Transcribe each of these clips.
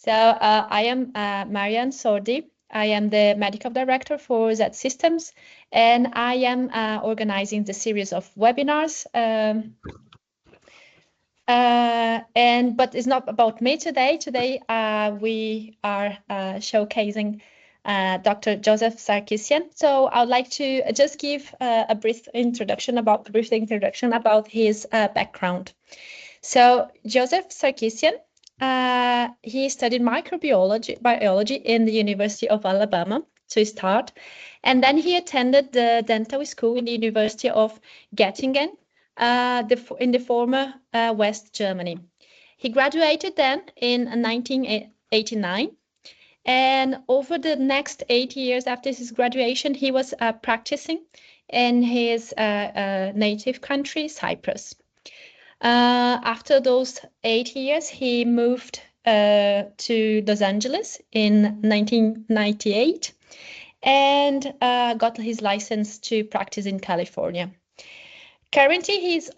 So I am Marianne Sordi. I am the medical director for Z Systems, and I am organizing the series of webinars. But it's not about me today. Today we are showcasing Dr. Joseph Sarkisian. So I'd like to just give a brief introduction about his background. So Joseph Sarkisian, he studied biology in the University of Alabama to start, and then he attended the dental school in the University of Göttingen in the former West Germany. He graduated then in 1989, and over the next 8 years after his graduation, he was practicing in his native country, Cyprus. After those 8 years, he moved to Los Angeles in 1998 and got his license to practice in California. Currently, he's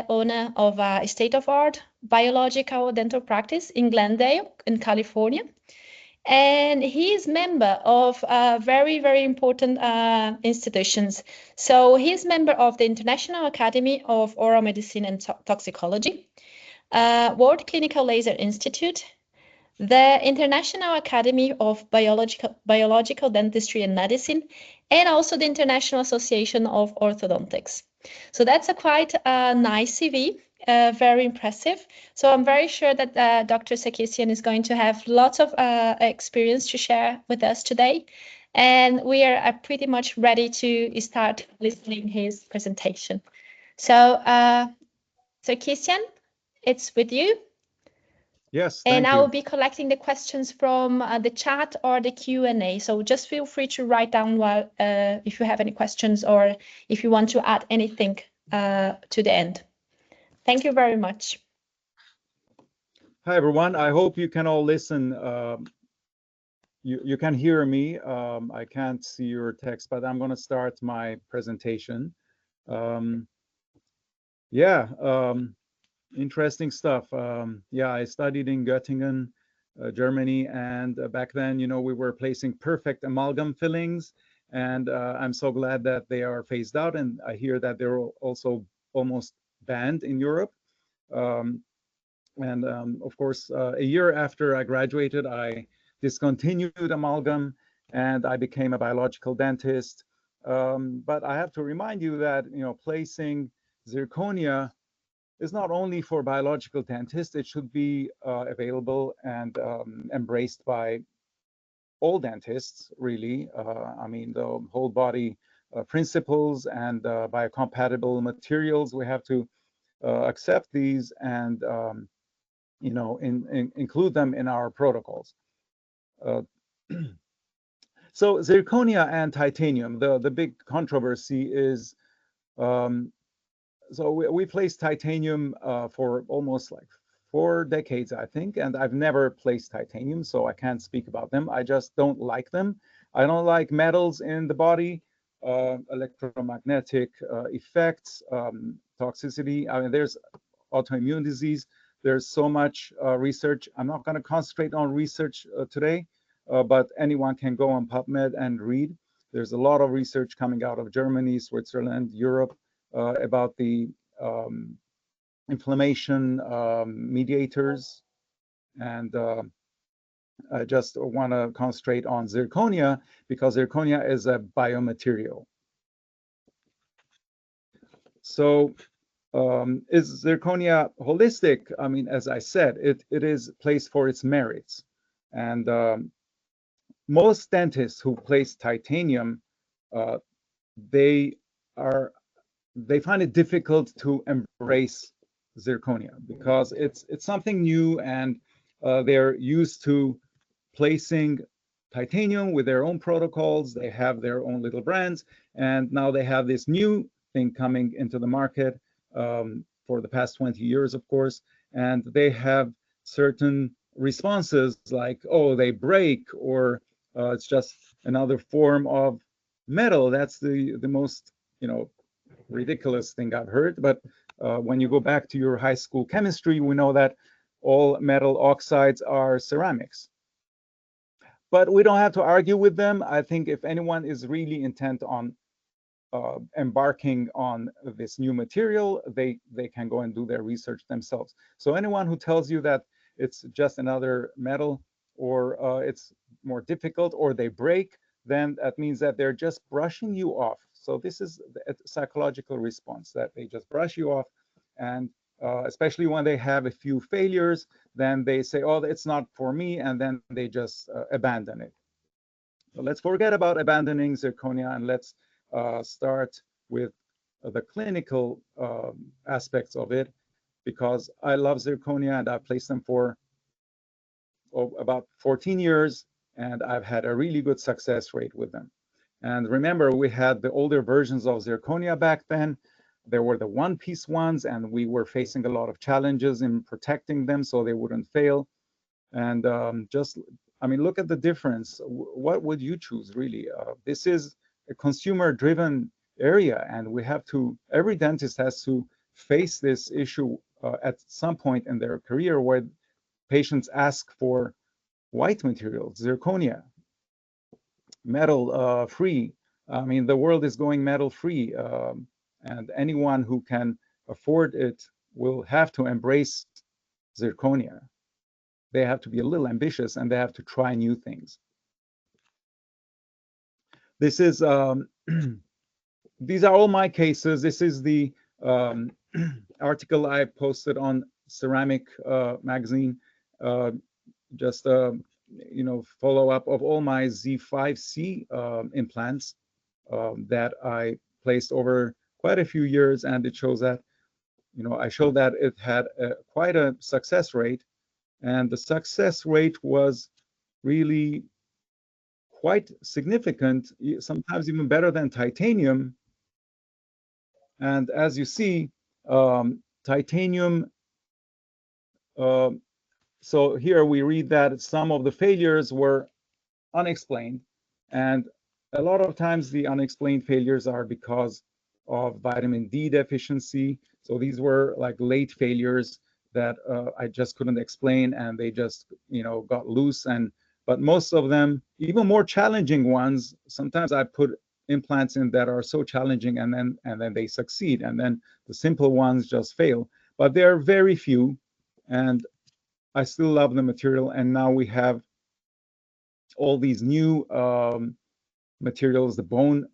owner of a state-of-art biological dental practice in Glendale in California. And he is member of very, very important institutions. So he's member of the International Academy of Oral Medicine and Toxicology, World Clinical Laser Institute, the International Academy of Biological Dentistry and Medicine, and also the International Association of Orthodontics. So that's a quite nice CV, very impressive. So I'm very sure that Dr. Sarkisian is going to have lots of experience to share with us today. And we are pretty much ready to start listening his presentation. So Sarkisian, it's with you. Yes, thank and you. I will be collecting the questions from the chat or the Q&A. So just feel free to write down while, if you have any questions or if you want to add anything to the end. Thank you very much. Hi, everyone. I hope you can all listen. You can hear me. I can't see your text, but I'm going to start my presentation. Interesting stuff. Yeah, I studied in Göttingen, Germany, and back then, you know, we were placing perfect amalgam fillings, and I'm so glad that they are phased out, and I hear that they're also almost banned in Europe. Of course, a year after I graduated, I discontinued amalgam, and I became a biological dentist. But I have to remind you that, you know, placing zirconia is not only for biological dentists. It should be available and embraced by all dentists, really. I mean, the whole body principles and biocompatible materials, we have to accept these and, you know, include them in our protocols. So zirconia and titanium, the big controversy is, so we placed titanium for almost like 4 decades, I think, and I've never placed titanium, so I can't speak about them. I just don't like them. I don't like metals in the body, electromagnetic effects, toxicity. I mean, there's autoimmune disease. There's so much research. I'm not going to concentrate on research today, but anyone can go on PubMed and read. There's a lot of research coming out of Germany, Switzerland, Europe, about the inflammation mediators, and I just want to concentrate on zirconia because zirconia is a biomaterial. So is zirconia holistic? I mean, as I said, it is placed for its merits, and most dentists who place titanium, they find it difficult to embrace zirconia because it's something new, and they're used to placing titanium with their own protocols. They have their own little brands, and now they have this new thing coming into the market for the past 20 years, of course, and they have certain responses like, oh, they break, or it's just another form of metal. That's the most, you know, ridiculous thing I've heard. But when you go back to your high school chemistry, we know that all metal oxides are ceramics. But we don't have to argue with them. I think if anyone is really intent on embarking on this new material, they can go and do their research themselves. So anyone who tells you that it's just another metal, or it's more difficult, or they break, then that means that they're just brushing you off. So this is a psychological response, that they just brush you off. And especially when they have a few failures, then they say, oh, it's not for me, and then they just abandon it. So let's forget about abandoning zirconia, and let's start with the clinical aspects of it, because I love zirconia and I've placed them for about 14 years, and I've had a really good success rate with them. And remember, we had the older versions of zirconia back then. There were the one-piece ones, and we were facing a lot of challenges in protecting them so they wouldn't fail. And I mean, look at the difference. What would you choose, really? This is a consumer-driven area, and we have to, every dentist has to face this issue at some point in their career, where patients ask for white materials, zirconia, metal free. I mean, the world is going metal free, and anyone who can afford it will have to embrace zirconia. They have to be a little ambitious, and they have to try new things. This is these are all my cases. This is the article I posted on Ceramic magazine. Just follow up of all my Z5C implants that I placed over quite a few years, and it shows that I showed that it had quite a success rate, and the success rate was really quite significant, sometimes even better than titanium. And as you see, titanium, so here we read that some of the failures were unexplained, and a lot of times the unexplained failures are because of vitamin D deficiency. So these were like late failures that I just couldn't explain, and they just got loose. But most of them, even more challenging ones, sometimes I put implants in that are so challenging, and then they succeed, and then the simple ones just fail. But there are very few, and I still love the material. And now we have all these new materials, the bone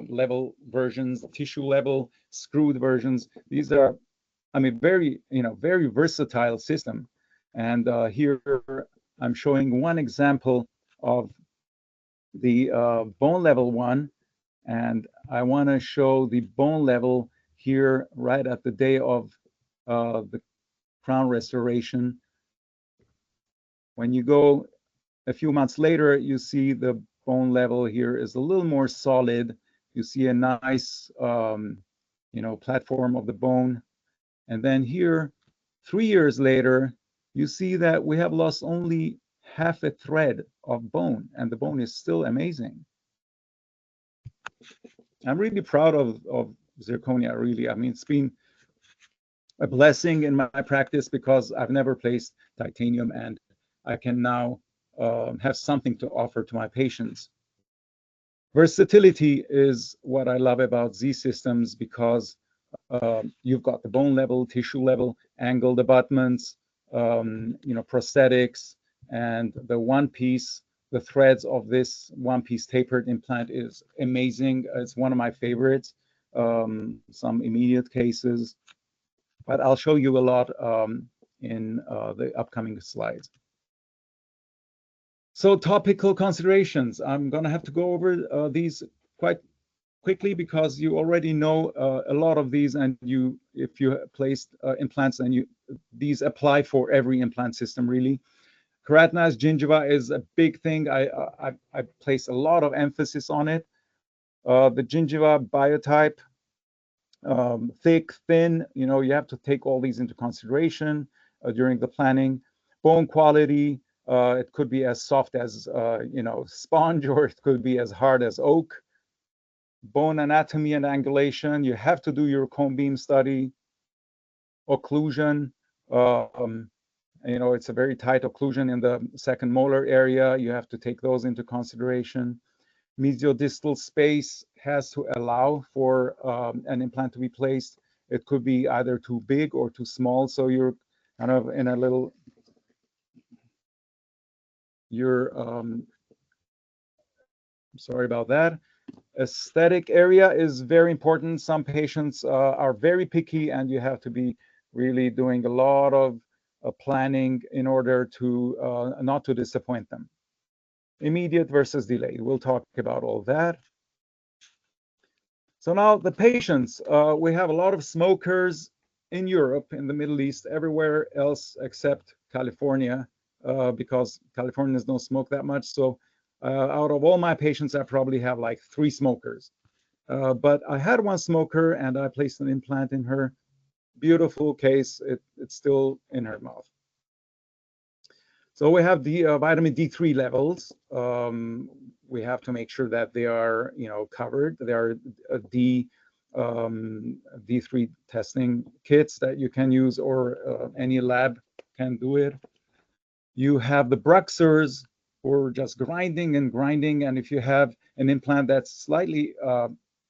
level versions, the tissue level screwed versions. These are, I mean, very very versatile system. And here I'm showing one example of the bone level one, and I want to show the bone level here right at the day of the crown restoration. When you go a few months later, you see the bone level here is a little more solid. You see a nice platform of the bone. And then here, 3 years later, you see that we have lost only half a thread of bone, and the bone is still amazing. I'm really proud of zirconia, really. I mean, it's been a blessing in my practice, because I've never placed titanium, and I can now have something to offer to my patients. Versatility is what I love about Z systems, because you've got the bone level, tissue level, angled abutments, prosthetics, and the one piece. The threads of this one piece tapered implant is amazing. It's one of my favorites. Some immediate cases, but I'll show you a lot in the upcoming slides. So topical considerations. I'm going to have to go over these quite quickly, because you already know a lot of these, and if you placed implants, and these apply for every implant system, really. Keratinized gingiva is a big thing. I place a lot of emphasis on it. The gingiva biotype, thick, thin, you have to take all these into consideration during the planning. Bone quality, it could be as soft as sponge, or it could be as hard as oak. Bone anatomy and angulation, you have to do your cone beam study. Occlusion, It's a very tight occlusion in the second molar area. You have to take those into consideration. Mesiodistal space has to allow for an implant to be placed. It could be either too big or too small, so you're kind of in a little, sorry about that. Aesthetic area is very important. Some patients are very picky, and you have to be really doing a lot of planning in order to not to disappoint them. Immediate versus delayed. We'll talk about all that. So now the patients, we have a lot of smokers in Europe, in the Middle East, everywhere else except California, because Californians don't smoke that much. So out of all my patients, I probably have like 3 smokers. But I had one smoker, and I placed an implant in her. Beautiful case. It's still in her mouth. So we have the vitamin D3 levels. We have to make sure that they are, covered. There are D3 testing kits that you can use, or any lab can do it. You have the bruxers for just grinding and grinding, and if you have an implant that's slightly,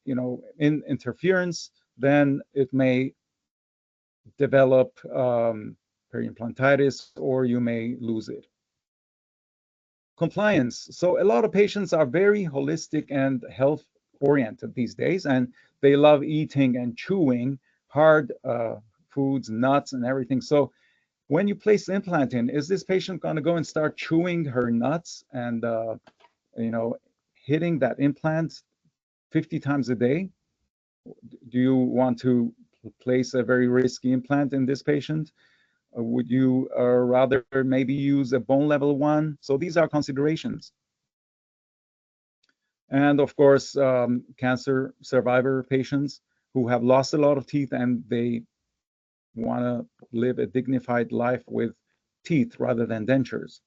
in interference, then it may develop periimplantitis, or you may lose it. Compliance. So a lot of patients are very holistic and health oriented these days, and they love eating and chewing hard foods, nuts, and everything. So when you place the implant in, is this patient going to go and start chewing her nuts and hitting that implant 50 times a day? Do you want to place a very risky implant in this patient? Would you rather maybe use a bone level one? So these are considerations. And of course, cancer survivor patients who have lost a lot of teeth, and they want to live a dignified life with teeth rather than dentures.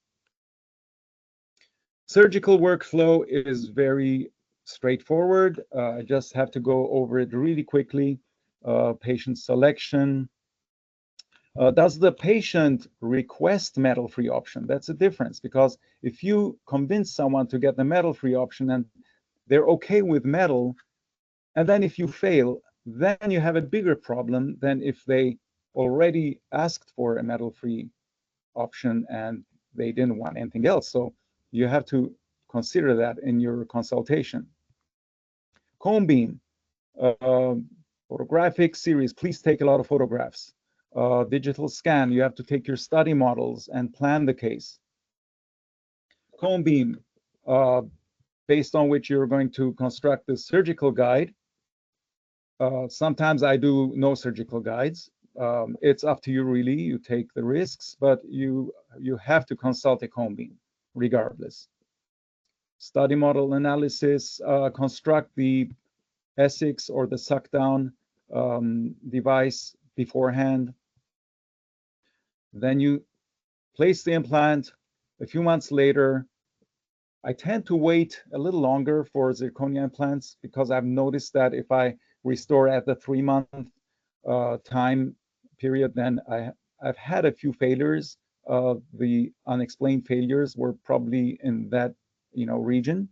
Surgical workflow is very straightforward. I just have to go over it really quickly. Patient selection. Does the patient request metal-free option? That's a difference, because if you convince someone to get the metal-free option and they're okay with metal, and then if you fail, then you have a bigger problem than if they already asked for a metal-free option and they didn't want anything else. So you have to consider that in your consultation. Cone beam, photographic series, please take a lot of photographs. Digital scan, you have to take your study models and plan the case. Cone beam, based on which you're going to construct the surgical guide. Sometimes I do no surgical guides. It's up to you, really. You take the risks, but you have to consult a cone beam regardless. Study model analysis, construct the Essex or the suck down device beforehand. Then you place the implant. A few months later, I tend to wait a little longer for zirconia implants, because I've noticed that if I restore at the 3-month time period, then I've had a few failures. The unexplained failures were probably in that region.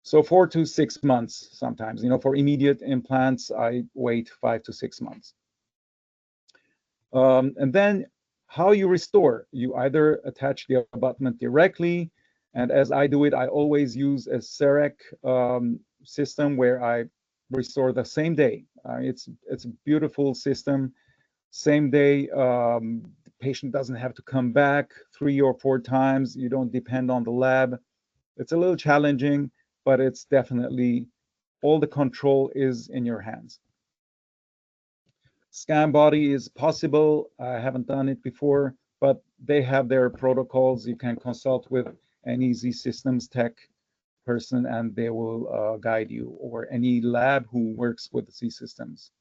So 4 to 6 months sometimes. For immediate implants, I wait 5 to 6 months. And then how you restore, you either attach the abutment directly, and as I do it, I always use a CEREC system where I restore the same day. It's a beautiful system. Same day, the patient doesn't have to come back 3 or 4 times. You don't depend on the lab. It's a little challenging, but it's definitely, all the control is in your hands. Scan body is possible. I haven't done it before, but they have their protocols. You can consult with any Z Systems tech person, and they will guide you, or any lab who works with Z Systems.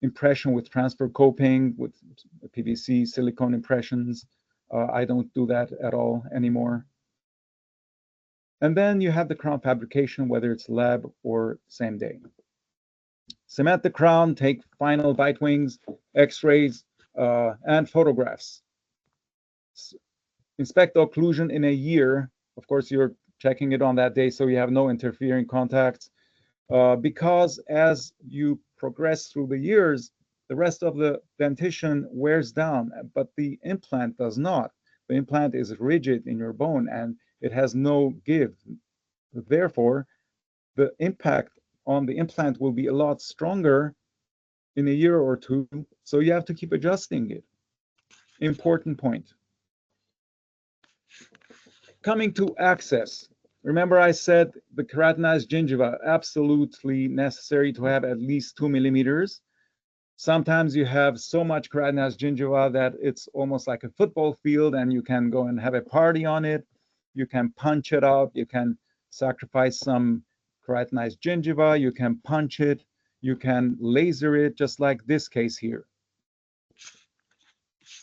Impression with transfer coping, with PVC, silicone impressions. I don't do that at all anymore. And then you have the crown fabrication, whether it's lab or same day. Cement the crown, take final bite wings, x-rays, and photographs. Inspect the occlusion in a year. Of course, you're checking it on that day, so you have no interfering contacts. Because as you progress through the years, the rest of the dentition wears down, but the implant does not. The implant is rigid in your bone and it has no give. Therefore, the impact on the implant will be a lot stronger in a year or two, so you have to keep adjusting it. Important point. Coming to access. Remember I said the keratinized gingiva, absolutely necessary to have at least 2 millimeters. Sometimes you have so much keratinized gingiva that it's almost like a football field and you can go and have a party on it. You can punch it out. You can sacrifice some keratinized gingiva. You can punch it. You can laser it, just like this case here.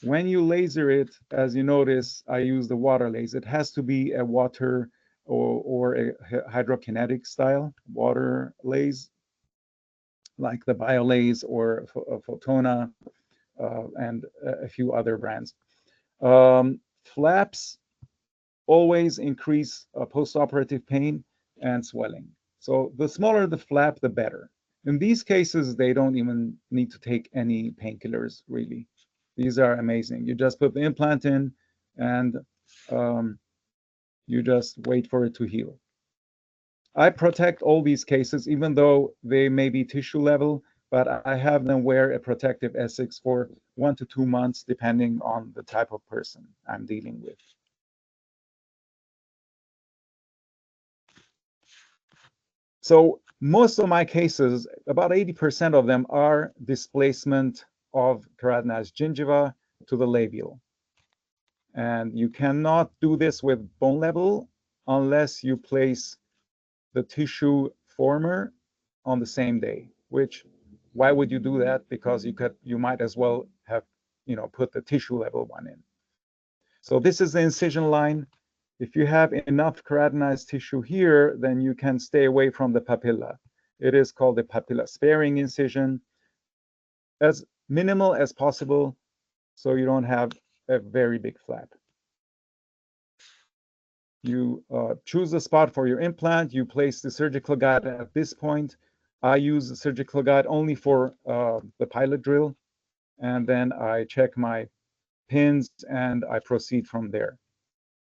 When you laser it, as you notice, I use the water laser. It has to be a water or a hydrokinetic style water laser, like the BioLase or Photona and a few other brands. Flaps always increase postoperative pain and swelling. So the smaller the flap, the better. In these cases, they don't even need to take any painkillers, really. These are amazing. You just put the implant in and you just wait for it to heal. I protect all these cases, even though they may be tissue level, but I have them wear a protective Essex for 1 to 2 months, depending on the type of person I'm dealing with. So most of my cases, about 80% of them are displacement of keratinized gingiva to the labial. And you cannot do this with bone level unless you place the tissue former on the same day, which why would you do that? Because you might as well have, put the tissue level one in. So this is the incision line. If you have enough keratinized tissue here, then you can stay away from the papilla. It is called the papilla sparing incision. As minimal as possible, so you don't have a very big flap. You choose a spot for your implant. You place the surgical guide at this point. I use the surgical guide only for the pilot drill, and then I check my pins and I proceed from there.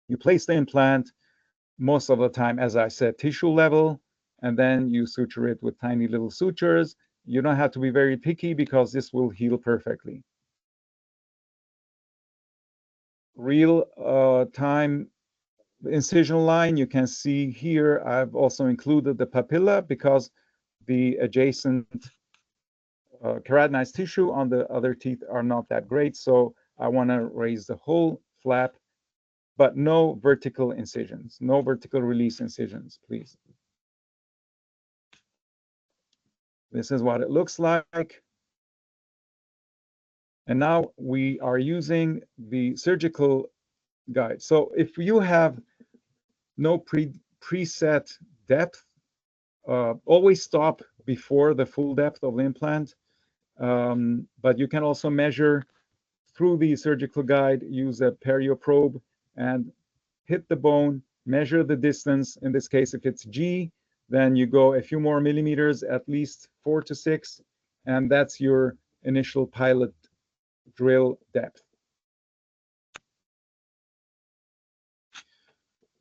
You place the implant most of the time, as I said, tissue level, and then you suture it with tiny little sutures. You don't have to be very picky because this will heal perfectly. Real time incision line, you can see here, I've also included the papilla because the adjacent keratinized tissue on the other teeth are not that great. So I want to raise the whole flap, but no vertical incisions, no vertical release incisions, please. This is what it looks like. And now we are using the surgical guide. So if you have no preset depth, always stop before the full depth of the implant. But you can also measure through the surgical guide, use a perio probe and hit the bone, measure the distance. In this case, if it's G, then you go a few more millimeters, at least 4 to 6, and that's your initial pilot drill depth.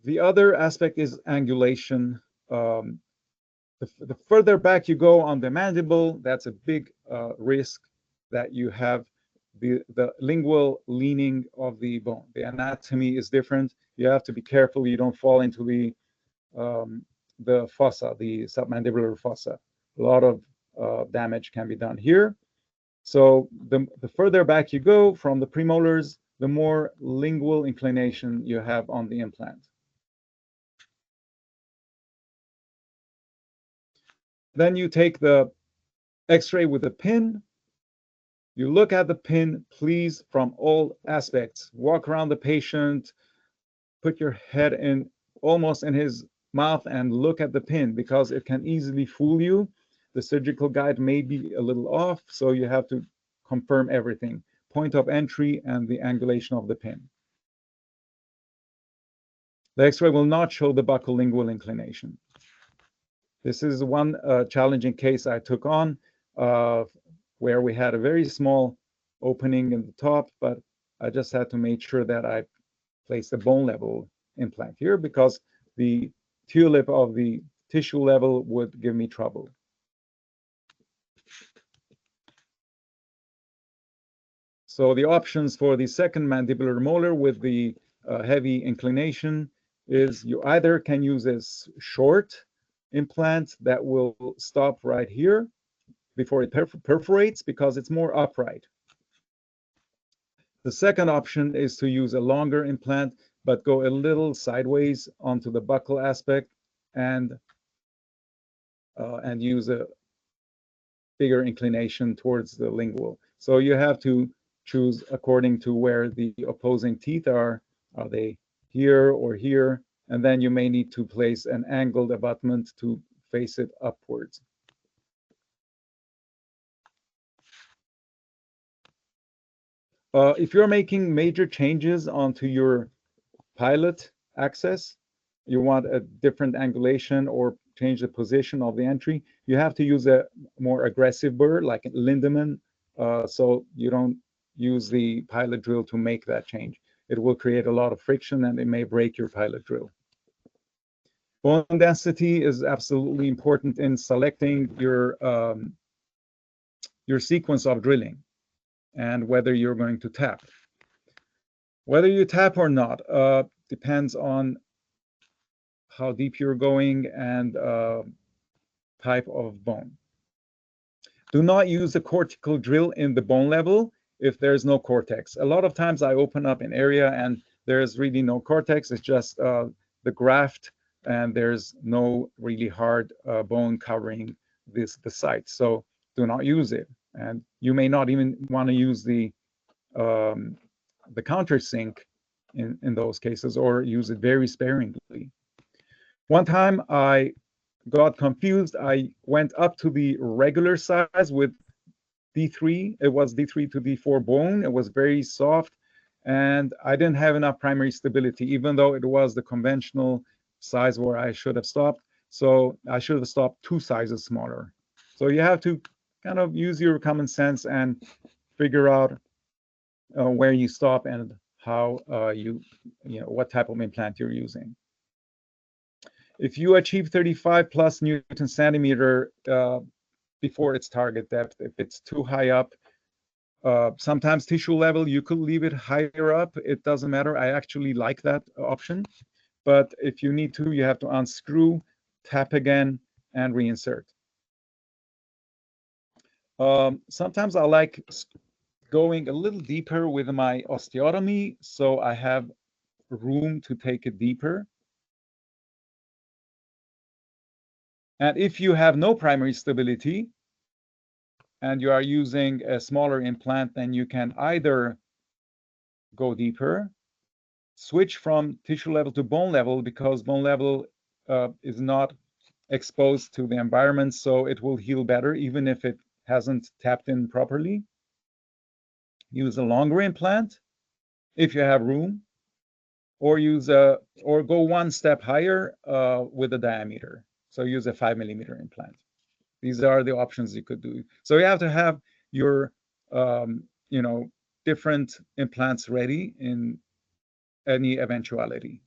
The other aspect is angulation. The further back you go on the mandible, that's a big risk that you have the lingual leaning of the bone. The anatomy is different. You have to be careful you don't fall into the fossa, the submandibular fossa. A lot of damage can be done here. So the further back you go from the premolars, the more lingual inclination you have on the implant. Then you take the X-ray with a pin. You look at the pin, please, from all aspects. Walk around the patient, put your head in almost in his mouth and look at the pin because it can easily fool you. the surgical guide may be a little off, so you have to confirm everything, point of entry and the angulation of the pin. The X-ray will not show the buccal lingual inclination. This is one challenging case I took on where we had a very small opening in the top, but I just had to make sure that I placed a bone level implant here because the tulip of the tissue level would give me trouble. So the options for the second mandibular molar with the heavy inclination is you either can use a short implant that will stop right here before it perforates because it's more upright. The second option is to use a longer implant but go a little sideways onto the buccal aspect and use a bigger inclination towards the lingual. So you have to choose according to where the opposing teeth are. Are they here or here? And then you may need to place an angled abutment to face it upwards. If you're making major changes onto your pilot access, you want a different angulation or change the position of the entry, you have to use a more aggressive burr like Lindemann, so you don't use the pilot drill to make that change. It will create a lot of friction and it may break your pilot drill. Bone density is absolutely important in selecting your sequence of drilling and whether you're going to tap. Whether you tap or not depends on how deep you're going and type of bone. Do not use a cortical drill in the bone level if there's no cortex. A lot of times I open up an area and there's really no cortex. It's just the graft and there's no really hard bone covering the site. So do not use it. And you may not even want to use the countersink in those cases or use it very sparingly. One time I got confused. I went up to the regular size with D3. It was D3 to D4 bone. It was very soft, and I didn't have enough primary stability, even though it was the conventional size where I should have stopped. So I should have stopped 2 sizes smaller. So you have to kind of use your common sense and figure out where you stop and how what type of implant you're using. If you achieve 35 plus Newton centimeter before its target depth, if it's too high up, sometimes tissue level, you could leave it higher up. It doesn't matter. I actually like that option. But if you need to, you have to unscrew, tap again, and reinsert. Sometimes I like going a little deeper with my osteotomy, so I have room to take it deeper. And if you have no primary stability and you are using a smaller implant, then you can either go deeper, switch from tissue level to bone level because bone level is not exposed to the environment, so it will heal better even if it hasn't tapped in properly. Use a longer implant if you have room, or or go one step higher with the diameter. So use a 5 millimeter implant. These are the options you could do. So you have to have your different implants ready in any eventuality.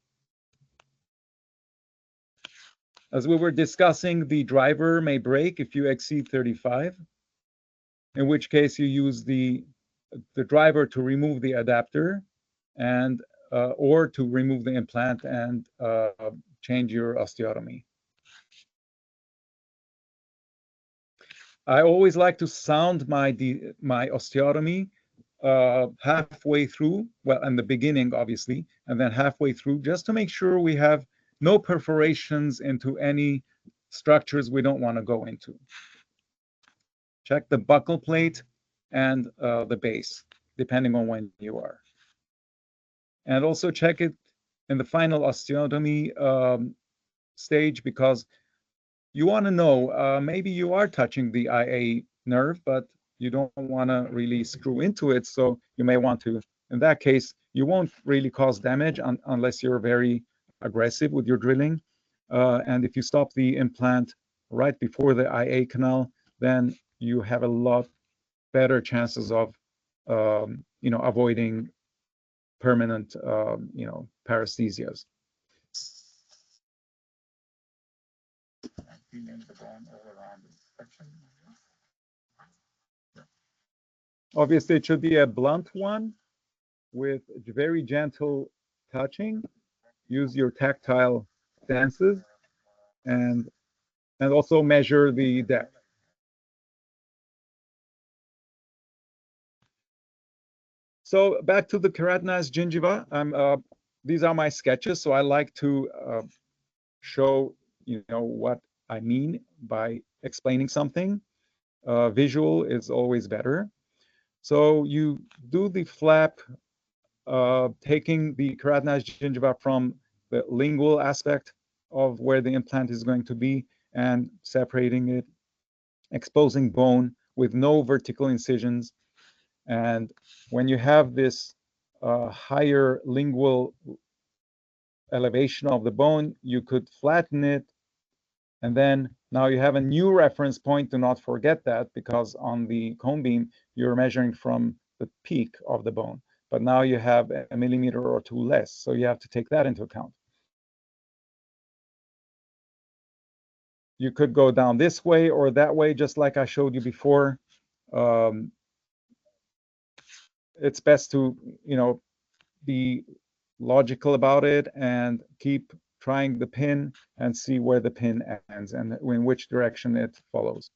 As we were discussing, the driver may break if you exceed 35, in which case you use the driver to remove the adapter and or to remove the implant and change your osteotomy. I always like to sound my osteotomy halfway through, well, in the beginning, obviously, and then halfway through, just to make sure we have no perforations into any structures we don't want to go into. Check the buccal plate and the base, depending on when you are. And also check it in the final osteotomy stage, because you want to know, maybe you are touching the IA nerve, but you don't want to really screw into it. So you may want to, in that case, you won't really cause damage unless you're very aggressive with your drilling. And if you stop the implant right before the IA canal, then you have a lot better chances of, avoiding permanent, paresthesias. Obviously, it should be a blunt one with very gentle touching. Use your tactile senses and also measure the depth. So back to the keratinized gingiva. These are my sketches, so I like to show what I mean by explaining something. Visual is always better. So you do the flap, taking the keratinized gingiva from the lingual aspect of where the implant is going to be and separating it, exposing bone with no vertical incisions. And when you have this higher lingual elevation of the bone, you could flatten it. And then now you have a new reference point. Do not forget that, because on the cone beam, you're measuring from the peak of the bone. But now you have a millimeter or two less. So you have to take that into account. You could go down this way or that way, just like I showed you before. It's best to, be logical about it and keep trying the pin and see where the pin ends and in which direction it follows.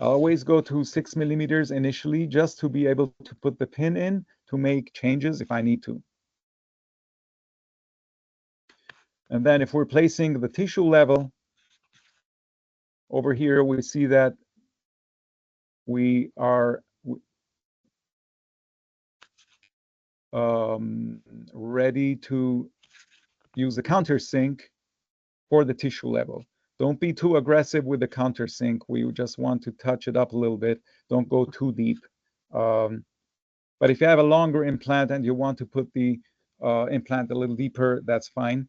I always go to 6 millimeters initially, just to be able to put the pin in to make changes if I need to. And then if we're placing the tissue level, over here we see that we are ready to use the countersink for the tissue level. Don't be too aggressive with the countersink. We just want to touch it up a little bit. Don't go too deep. But if you have a longer implant and you want to put the implant a little deeper, that's fine.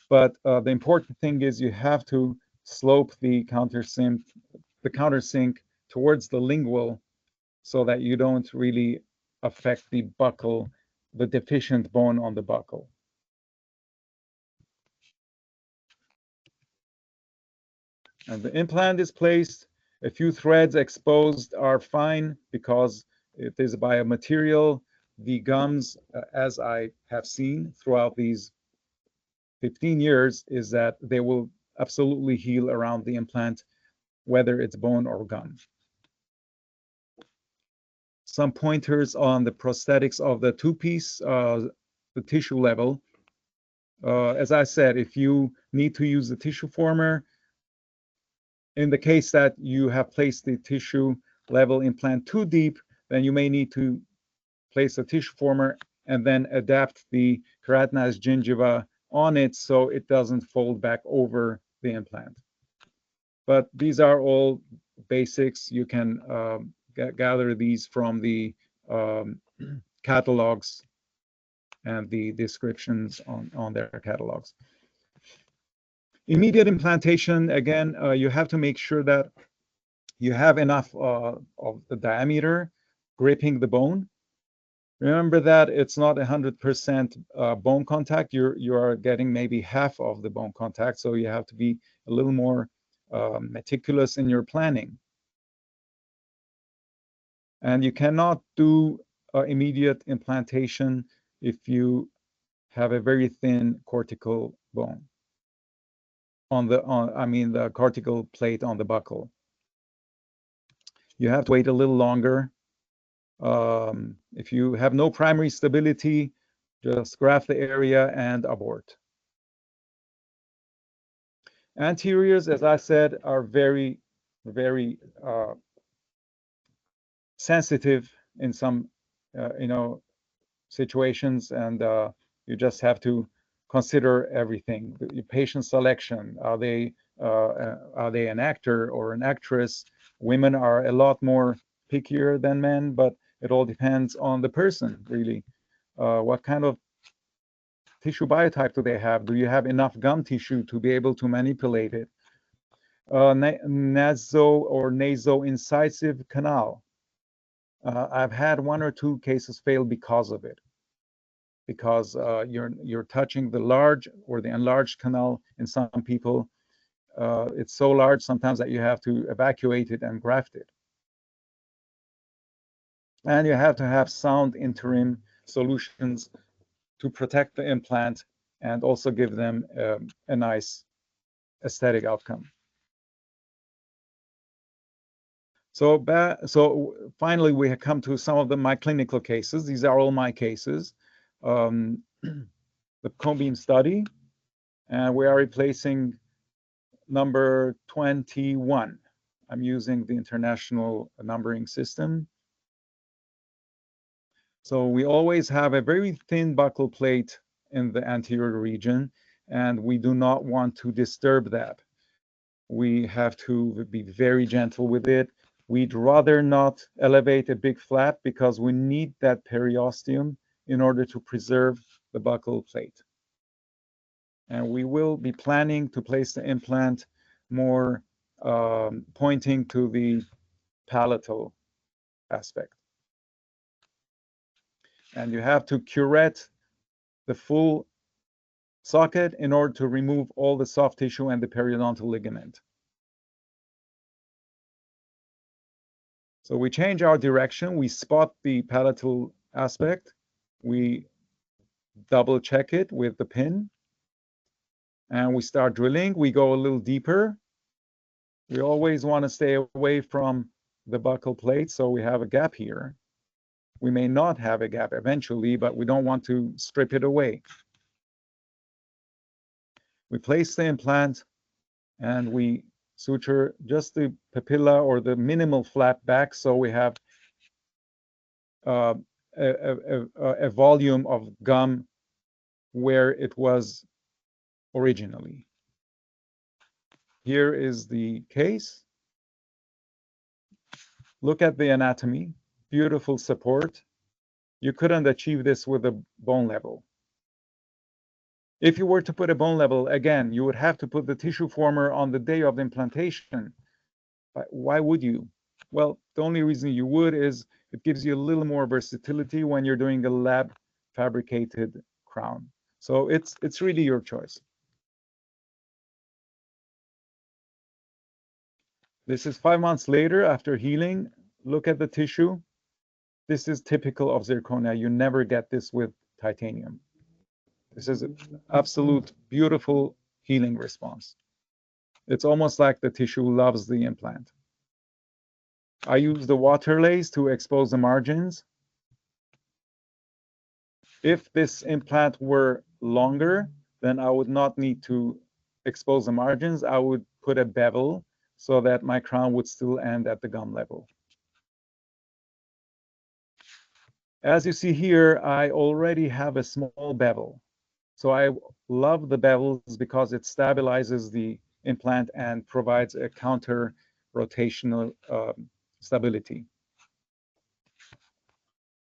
But the important thing is you have to slope the countersink towards the lingual, so that you don't really affect the buccal, the deficient bone on the buccal. And the implant is placed. A few threads exposed are fine because it is a biomaterial. The gums, as I have seen throughout these 15 years, is that they will absolutely heal around the implant, whether it's bone or gum. Some pointers on the prosthetics of the two-piece, the tissue level. As I said, if you need to use the tissue former, in the case that you have placed the tissue level implant too deep, then you may need to place a tissue former and then adapt the keratinized gingiva on it so it doesn't fold back over the implant. But these are all basics. You can gather these from the catalogs and the descriptions on their catalogs. Immediate implantation, again, you have to make sure that you have enough of the diameter gripping the bone. Remember that it's not 100% bone contact. You are getting maybe half of the bone contact, so you have to be a little more meticulous in your planning. And you cannot do immediate implantation if you have a very thin cortical bone the cortical plate on the buccal. You have to wait a little longer. If you have no primary stability, just graft the area and abort. Anteriors, as I said, are very, very sensitive in some, situations, and you just have to consider everything. The patient selection, are they an actor or an actress? Women are a lot more pickier than men, but it all depends on the person, really. What kind of tissue biotype do they have? Do you have enough gum tissue to be able to manipulate it? Naso or naso-incisive canal. I've had 1 or 2 cases fail because of it, because you're touching the large or the enlarged canal in some people. It's so large sometimes that you have to evacuate it and graft it. And you have to have sound interim solutions to protect the implant and also give them a nice aesthetic outcome. So finally, we have come to some of my clinical cases. These are all my cases. The cone beam study, and we are replacing number 21. I'm using the international numbering system. So we always have a very thin buccal plate in the anterior region, and we do not want to disturb that. We have to be very gentle with it. We'd rather not elevate a big flap because we need that periosteum in order to preserve the buccal plate. And we will be planning to place the implant more pointing to the palatal aspect. And you have to curette the full socket in order to remove all the soft tissue and the periodontal ligament. So we change our direction, we spot the palatal aspect, we double check it with the pin, and we start drilling. We go a little deeper. We always want to stay away from the buccal plate, so we have a gap here. We may not have a gap eventually, but we don't want to strip it away. We place the implant and we suture just the papilla or the minimal flap back, so we have a volume of gum where it was originally. Here is the case. Look at the anatomy, beautiful support. You couldn't achieve this with a bone level. If you were to put a bone level, again, you would have to put the tissue former on the day of the implantation. Why would you? Well, the only reason you would is it gives you a little more versatility when you're doing a lab fabricated crown. So it's really your choice. This is 5 months later after healing. Look at the tissue. This is typical of zirconia. You never get this with titanium. This is an absolute beautiful healing response. It's almost like the tissue loves the implant. I use the water lace to expose the margins. If this implant were longer, then I would not need to expose the margins. I would put a bevel so that my crown would still end at the gum level. As you see here, I already have a small bevel. So I love the bevels because it stabilizes the implant and provides a counter rotational stability.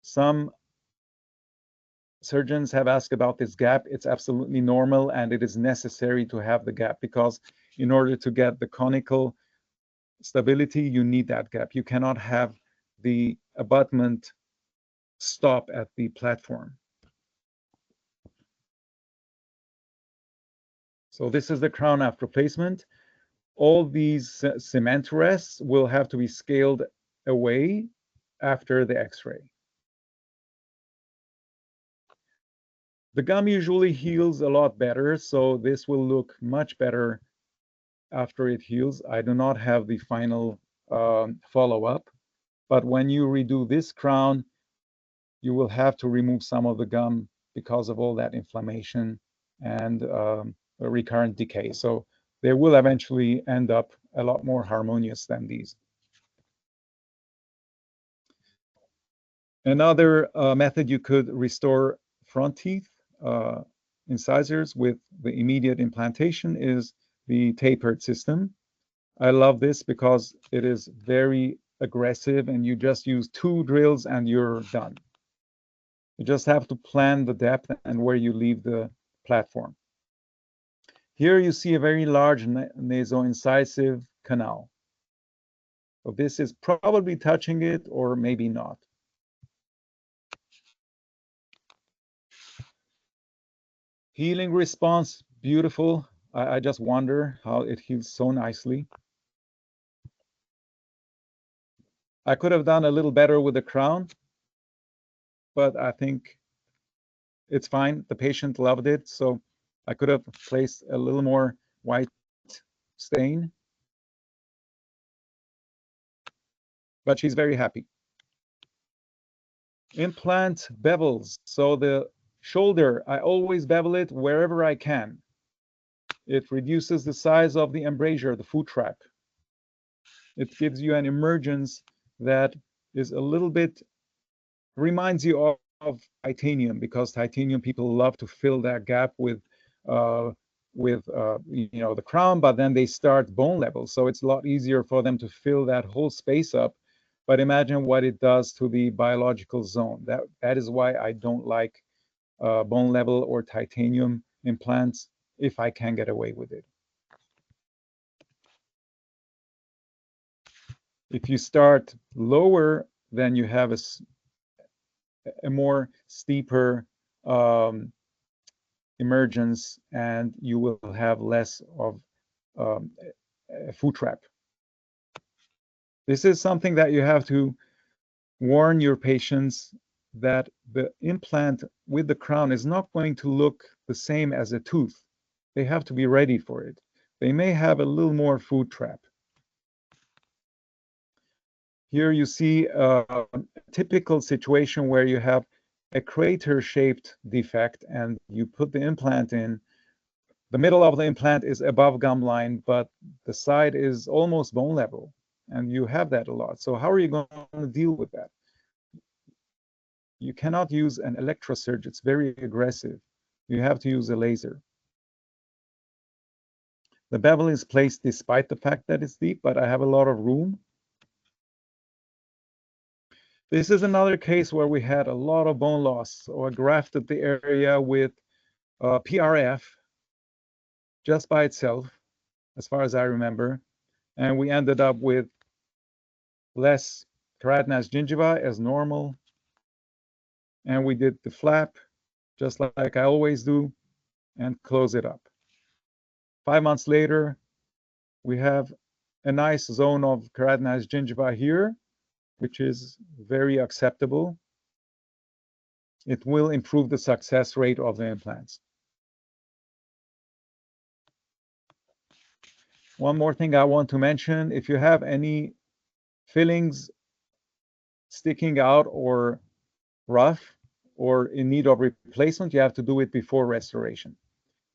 Some surgeons have asked about this gap. It's absolutely normal, and it is necessary to have the gap because in order to get the conical stability, you need that gap. You cannot have the abutment stop at the platform. So this is the crown after placement. All these cement rests will have to be scaled away after the X-ray. The gum usually heals a lot better, so this will look much better after it heals. I do not have the final follow-up, but when you redo this crown, you will have to remove some of the gum because of all that inflammation and recurrent decay. So they will eventually end up a lot more harmonious than these. Another method you could restore front teeth incisors with the immediate implantation is the tapered system. I love this because it is very aggressive and you just use 2 drills and you're done. You just have to plan the depth and where you leave the platform. Here you see a very large naso-incisive canal. So this is probably touching it or maybe not. Healing response, beautiful. I just wonder how it heals so nicely. I could have done a little better with the crown, but I think it's fine. The patient loved it, so I could have placed a little more white stain, but she's very happy. Implant bevels. So the shoulder, I always bevel it wherever I can. It reduces the size of the embrasure, the foot trap. It gives you an emergence that is a little bit, reminds you of titanium, because titanium people love to fill that gap with the crown, but then they start bone level. So it's a lot easier for them to fill that whole space up. But imagine what it does to the biological zone. That is why I don't like bone level or titanium implants if I can get away with it. If you start lower, then you have a more steeper emergence, and you will have less of a foot trap. This is something that you have to warn your patients, that the implant with the crown is not going to look the same as a tooth. They have to be ready for it. They may have a little more foot trap. Here you see a typical situation where you have a crater-shaped defect and you put the implant in. The middle of the implant is above gum line, but the side is almost bone level, and you have that a lot. So how are you going to deal with that? You cannot use an electrosurge. It's very aggressive. You have to use a laser. The bevel is placed despite the fact that it's deep, but I have a lot of room. This is another case where we had a lot of bone loss. So I grafted the area with PRF just by itself, as far as I remember. And we ended up with less keratinized gingiva as normal. And we did the flap, just like I always do, and close it up. 5 months later, we have a nice zone of keratinized gingiva here, which is very acceptable. It will improve the success rate of the implants. One more thing I want to mention, if you have any fillings sticking out or rough or in need of replacement, you have to do it before restoration.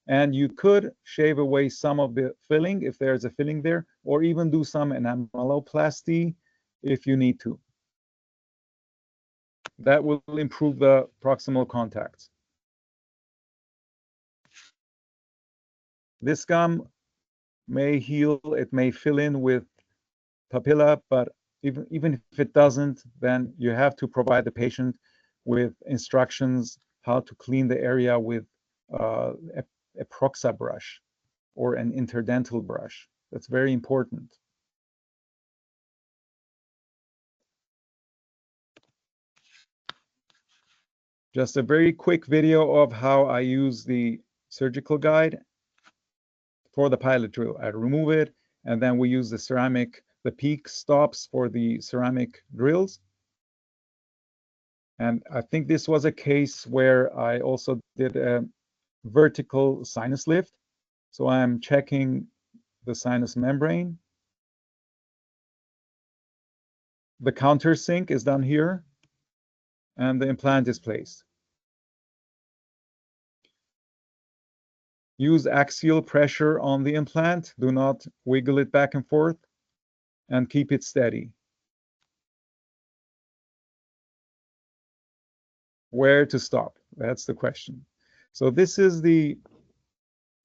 And you could shave away some of the filling if there's a filling there, or even do some enameloplasty if you need to. That will improve the proximal contacts. This gum may heal, it may fill in with papilla, but even if it doesn't, then you have to provide the patient with instructions how to clean the area with a proxa brush or an interdental brush. That's very important. Just a very quick video of how I use the surgical guide for the pilot drill. I remove it, and then we use the ceramic, the peak stops for the ceramic drills. And I think this was a case where I also did a vertical sinus lift. So I'm checking the sinus membrane. The countersink is done here, and the implant is placed. Use axial pressure on the implant. Do not wiggle it back and forth, and keep it steady. Where to stop? That's the question. So this is the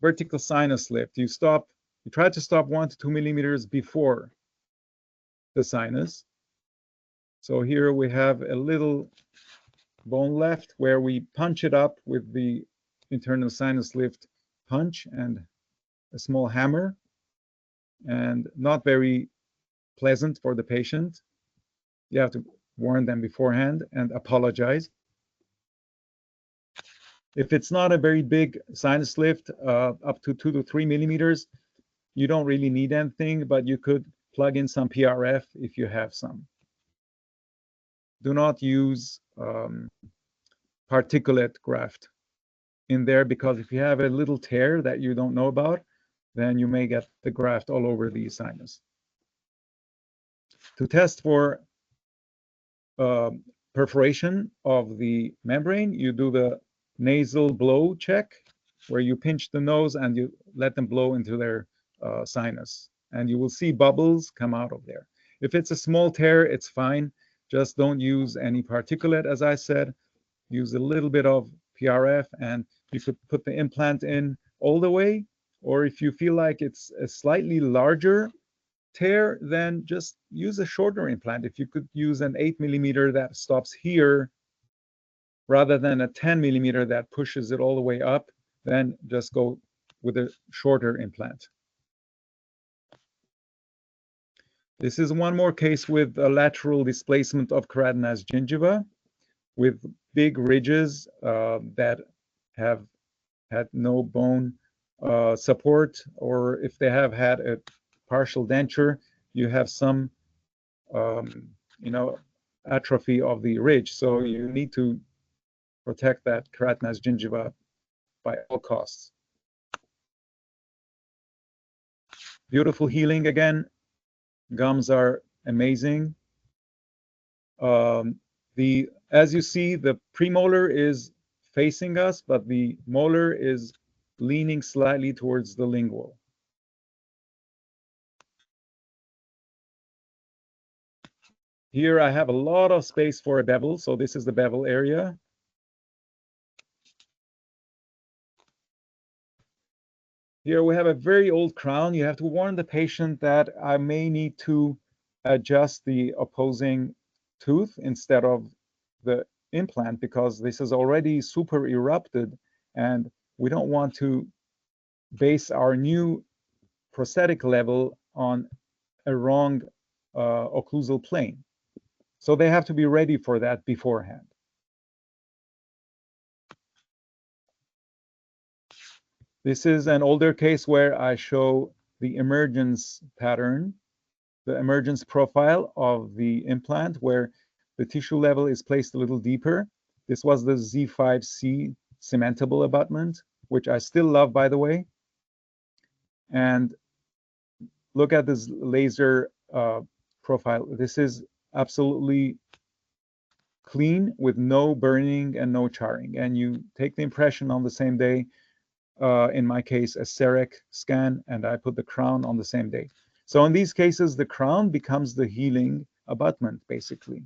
vertical sinus lift. You try to stop 1 to 2 millimeters before the sinus. So here we have a little bone left where we punch it up with the internal sinus lift punch and a small hammer, and not very pleasant for the patient. You have to warn them beforehand and apologize. If it's not a very big sinus lift, up to 2 to 3 millimeters, you don't really need anything, but you could plug in some PRF if you have some. Do not use particulate graft in there, because if you have a little tear that you don't know about, then you may get the graft all over the sinus. To test for perforation of the membrane, you do the nasal blow check, where you pinch the nose and you let them blow into their sinus, and you will see bubbles come out of there. If it's a small tear, it's fine. Just don't use any particulate, as I said. Use a little bit of PRF, and you could put the implant in all the way, or if you feel like it's a slightly larger tear, then just use a shorter implant. If you could use an 8 millimeter that stops here rather than a 10 millimeter that pushes it all the way up, then just go with a shorter implant. This is one more case with a lateral displacement of keratinized gingiva with big ridges that have had no bone support, or if they have had a partial denture, you have some atrophy of the ridge. So you need to protect that keratinized gingiva by all costs. Beautiful healing again. Gums are amazing. As you see, the premolar is facing us, but the molar is leaning slightly towards the lingual. Here I have a lot of space for a bevel, so this is the bevel area. Here we have a very old crown. You have to warn the patient that I may need to adjust the opposing tooth instead of the implant, because this is already super erupted, and we don't want to base our new prosthetic level on a wrong occlusal plane. So they have to be ready for that beforehand. This is an older case where I show the emergence pattern, the emergence profile of the implant, where the tissue level is placed a little deeper. This was the Z5C cementable abutment, which I still love, by the way. And look at this laser profile. This is absolutely clean with no burning and no charring. And you take the impression on the same day. In my case, a CEREC scan, and I put the crown on the same day. So in these cases, the crown becomes the healing abutment, basically.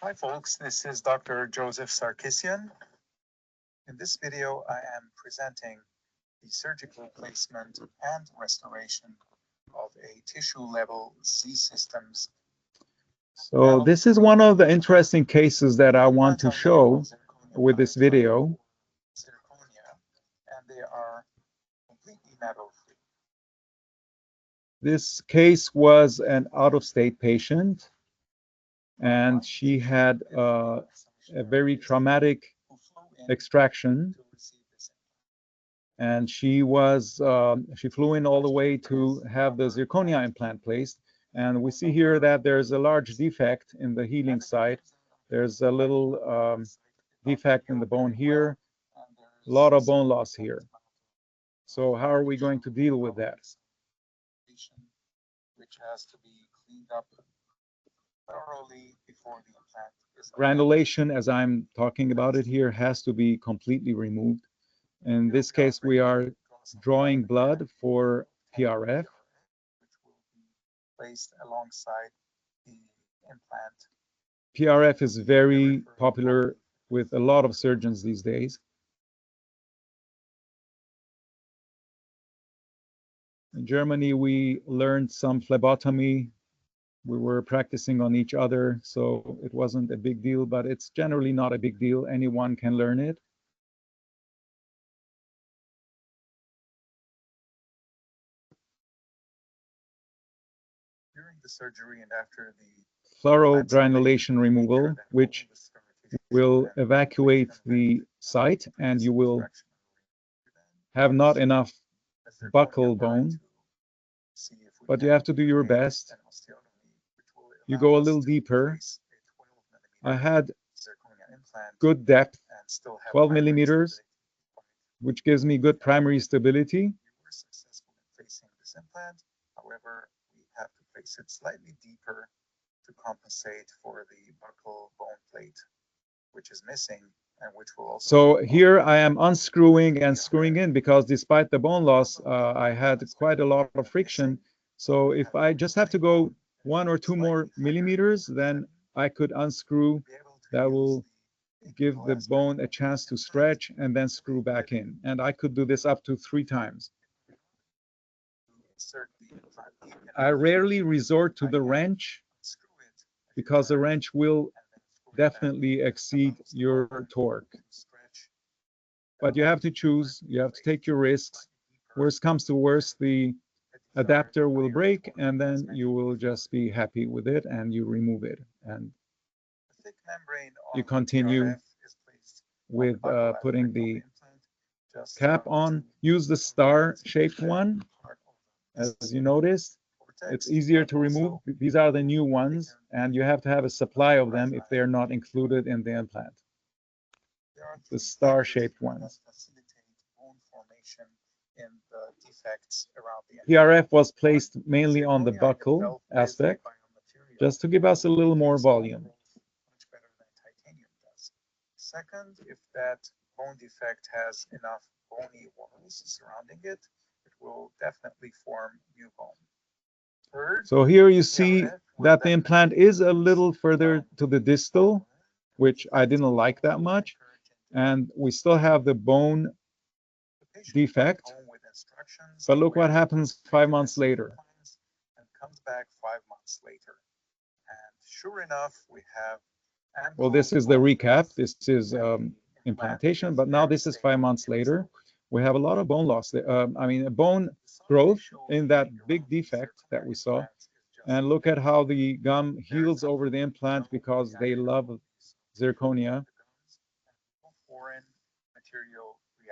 Hi folks, this is Dr. Joseph Sarkissian. In this video, I am presenting the surgical placement and restoration of a tissue-level Z-systems. So this is one of the interesting cases that I want to show with this video. Zirconia, and they are completely metal-free. This case was an out-of-state patient, and she had a very traumatic extraction, and she flew in all the way to have the zirconia implant placed. And we see here that there's a large defect in the healing site. There's a little defect in the bone here, a lot of bone loss here. So how are we going to deal with that? Which has to be cleaned up thoroughly before the implant is Granulation, as I'm talking about it here, has to be completely removed. In this case, we are drawing blood for PRF, which will be placed alongside the implant PRF is very popular with a lot of surgeons these days. In Germany, we learned some phlebotomy. We were practicing on each other, so it wasn't a big deal, but it's generally not a big deal. Anyone can learn it. During the surgery and after the Thorough granulation removal, which will evacuate the site, and you will have not enough buccal bone, but you have to do your best. You go a little deeper. I had good depth, 12 millimeters, which gives me good primary stability. We were successful in placing this implant. However, we have to place it slightly deeper to compensate for the buccal bone plate, which is missing and which will also. So here I am unscrewing and screwing in because despite the bone loss, I had quite a lot of friction. So if I just have to go 1 or 2 more millimeters, then I could unscrew. That will give the bone a chance to stretch and then screw back in. And I could do this up to 3 times. I rarely resort to the wrench because the wrench will definitely exceed your torque. But you have to choose, you have to take your risks. Worst comes to worst, the adapter will break and then you will just be happy with it and you remove it. And you continue with putting the cap on. Use the star-shaped one. As you noticed, it's easier to remove. These are the new ones, and you have to have a supply of them if they are not included in the implant. The star-shaped ones. PRF was placed mainly on the buccal aspect, just to give us a little more volume. Second, if that bone defect has enough bony walls surrounding it, it will definitely form new bone. Third, so here you see that the implant is a little further to the distal, which I didn't like that much. And we still have the bone defect. But look what happens 5 months later. And comes back 5 months later. And sure enough, we have. Well, this is the recap. This is implantation, but now this is 5 months later. We have a lot of bone loss. I mean, bone growth in that big defect that we saw. And look at how the gum heals over the implant because they love zirconia.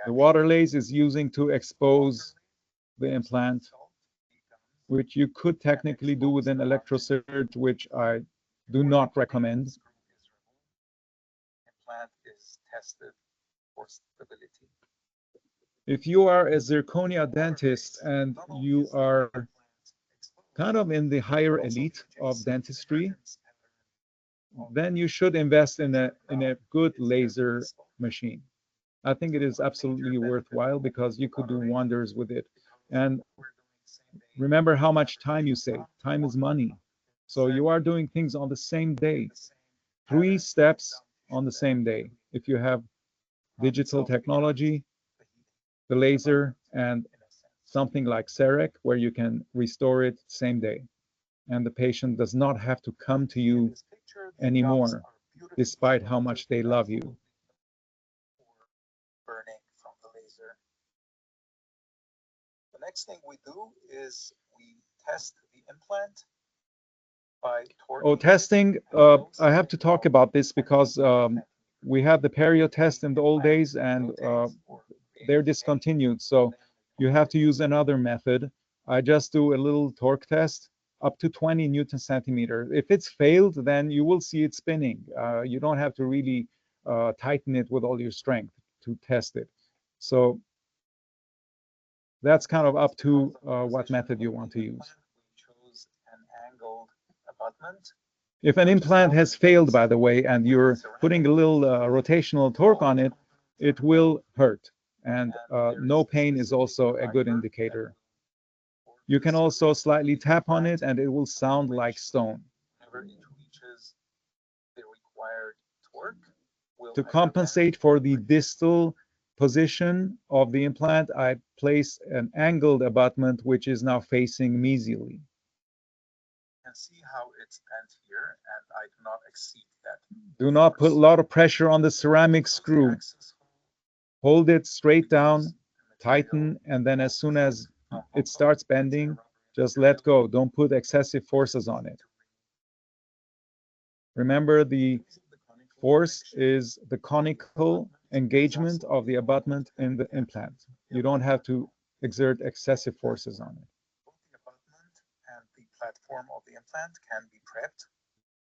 The Waterlace is using to expose the implant, which you could technically do with an electrosurge, which I do not recommend. Implant is tested for stability. If you are a zirconia dentist and you are kind of in the higher elite of dentistry, then you should invest in a good laser machine. I think it is absolutely worthwhile because you could do wonders with it. And remember how much time you save. Time is money. So you are doing things on the same day. 3 steps on the same day. If you have digital technology, the laser, and something like CEREC, where you can restore it same day. And the patient does not have to come to you anymore, despite how much they love you. Burning from the laser. The next thing we do is we test the implant by torquing. Oh, testing. I have to talk about this because we had the perio test in the old days and they're discontinued. So you have to use another method. I just do a little torque test up to 20 Newton centimeter. If it's failed, then you will see it spinning. You don't have to really tighten it with all your strength to test it. So that's kind of up to what method you want to use. We chose an angled abutment. If an implant has failed, by the way, and you're putting a little rotational torque on it, it will hurt. And no pain is also a good indicator. You can also slightly tap on it and it will sound like stone. Whenever it reaches the required torque will To compensate for the distal position of the implant, I place an angled abutment which is now facing mesially. You can see how it's bent here, and I do not exceed that. Do not put a lot of pressure on the ceramic screw. Hold it straight down, tighten, and then as soon as it starts bending, just let go. Don't put excessive forces on it. Remember, the force is the conical engagement of the abutment in the implant. You don't have to exert excessive forces on it. Both the abutment and the platform of the implant can be prepped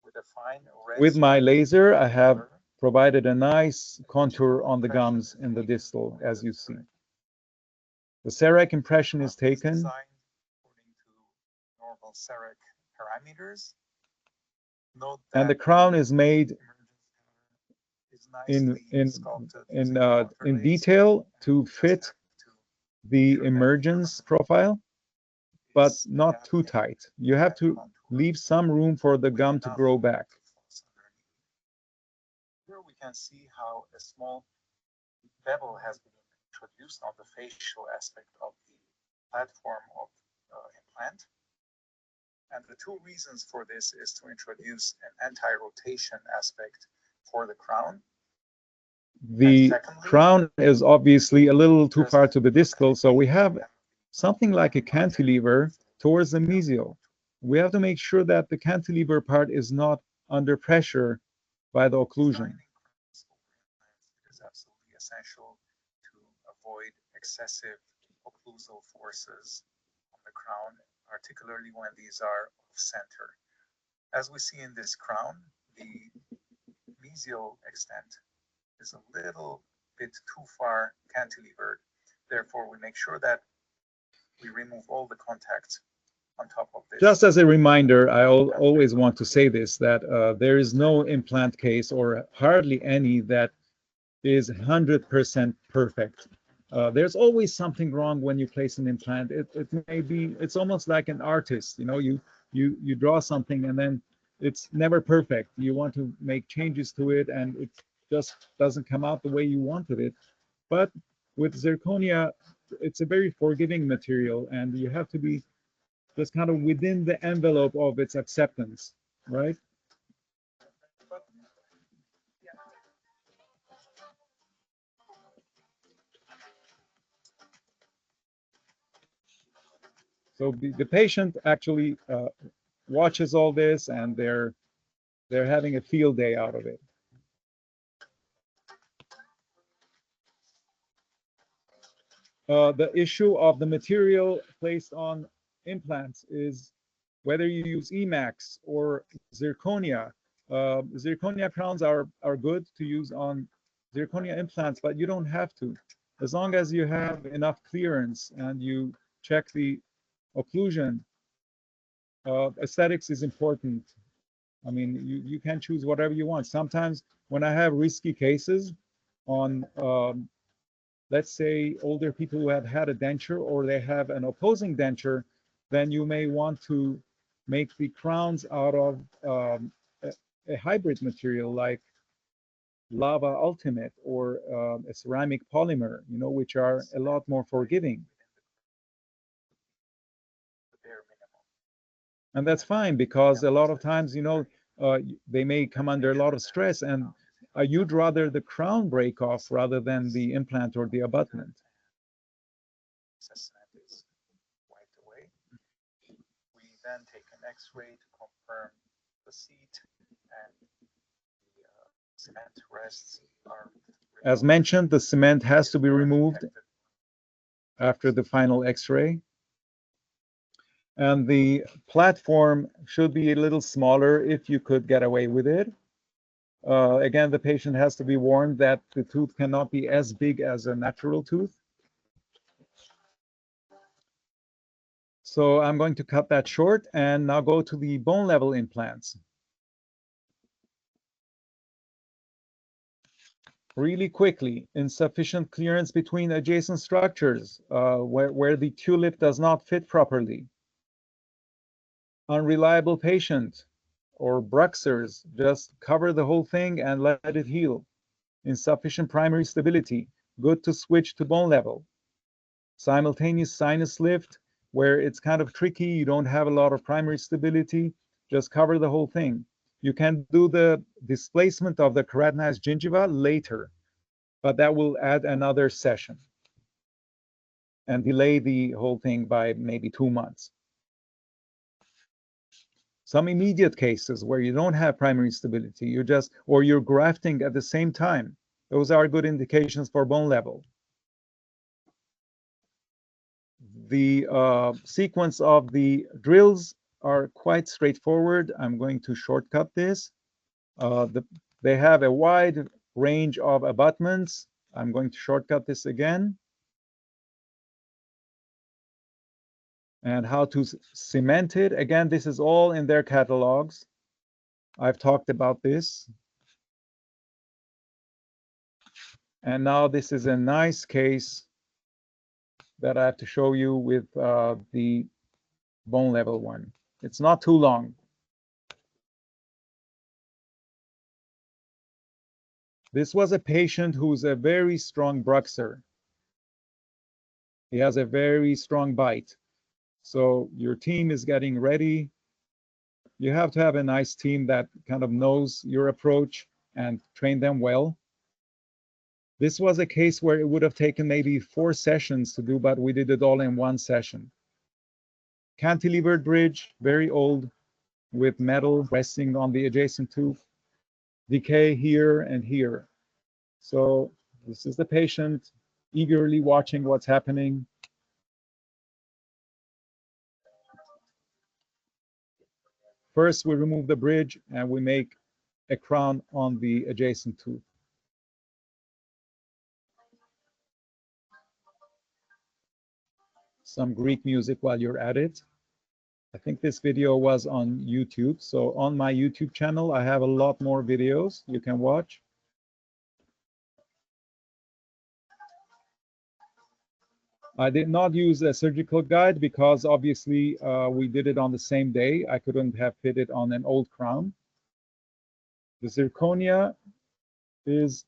with a fine With my laser, I have provided a nice contour on the gums in the distal, as you see. The CEREC impression is taken, designed according to normal CEREC parameters. Note that and the crown is made is nicely sculpted using contour in lace. detail to Just fit have to the ensure that emergence profile, but is not too adapting tight. You have to contour leave some room for the gum to enough grow back. false underneath. Here we can see how a small bevel has been introduced on the facial aspect of the platform of implant. And the two reasons for this is to introduce an anti-rotation aspect for the crown. The secondly, crown is obviously a little too far to the distal, so we have something like a cantilever towards the mesial. We have to make sure that the cantilever part is not under pressure by the occlusion. It is absolutely essential to avoid excessive occlusal forces on the crown, particularly when these are off-center. As we see in this crown, the mesial extent is a little bit too far cantilevered. Therefore, we make sure that we remove all the contacts on top of this. Just as a reminder, I always want to say this, that there is no implant case, or hardly any, that is 100% perfect. There's always something wrong when you place an implant. It may be, it's almost like an artist, you know, you draw something and then it's never perfect. You want to make changes to it and it just doesn't come out the way you wanted it. But with zirconia, it's a very forgiving material, and you have to be just kind of within the envelope of its acceptance, right? So the patient actually watches all this, and they're having a field day out of it. The issue of the material placed on implants is whether you use Emax or zirconia. Zirconia crowns are good to use on zirconia implants, but you don't have to. As long as you have enough clearance and you check the occlusion, aesthetics is important. I mean, you can choose whatever you want. Sometimes when I have risky cases on let's say older people who have had a denture or they have an opposing denture, then you may want to make the crowns out of a hybrid material like Lava Ultimate or a ceramic polymer, you know, which are a lot more forgiving. And that's fine, because a lot of times, you know, they may come under a lot of stress, and you'd rather the crown break off rather than the implant or the abutment. Cement is wiped away. We then take an X-ray to confirm the seat, and the cement rests are removed. As mentioned, the cement has to be removed after the final X-ray. And the platform should be a little smaller if you could get away with it. Again, the patient has to be warned that the tooth cannot be as big as a natural tooth. So I'm going to cut that short and now go to the bone level implants. Really quickly, insufficient clearance between adjacent structures where the tulip does not fit properly. Unreliable patient, or bruxers, just cover the whole thing and let it heal. Insufficient primary stability, good to switch to bone level. Simultaneous sinus lift, where it's kind of tricky, you don't have a lot of primary stability, just cover the whole thing. You can do the displacement of the keratinized gingiva later, but that will add another session and delay the whole thing by maybe 2 months. Some immediate cases where you don't have primary stability, or you're grafting at the same time, those are good indications for bone level. The sequence of the drills are quite straightforward. I'm going to shortcut this. They have a wide range of abutments. I'm going to shortcut this again. And how to cement it. Again, this is all in their catalogs. I've talked about this. And now this is a nice case that I have to show you with the bone level one. It's not too long. This was a patient who's a very strong bruxer. He has a very strong bite. So your team is getting ready. You have to have a nice team that kind of knows your approach and train them well. This was a case where it would have taken maybe 4 sessions to do, but we did it all in 1 session. Cantilevered bridge, very old, with metal resting on the adjacent tooth. Decay here and here. So this is the patient eagerly watching what's happening. First, we remove the bridge and we make a crown on the adjacent tooth. Some Greek music while you're at it. I think this video was on YouTube. So on my YouTube channel, I have a lot more videos you can watch. I did not use a surgical guide because obviously we did it on the same day. I couldn't have fit it on an old crown. The zirconia is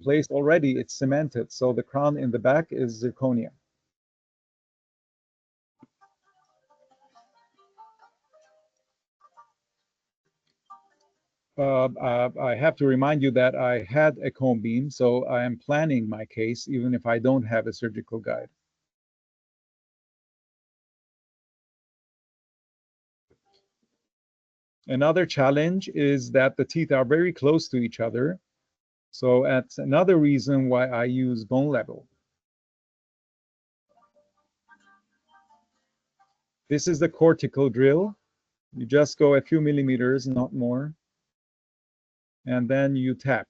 placed already, it's cemented. So the crown in the back is zirconia. I have to remind you that I had a cone beam, so I am planning my case even if I don't have a surgical guide. Another challenge is that the teeth are very close to each other. So that's another reason why I use bone level. This is the cortical drill. You just go a few millimeters, not more. And then you tap.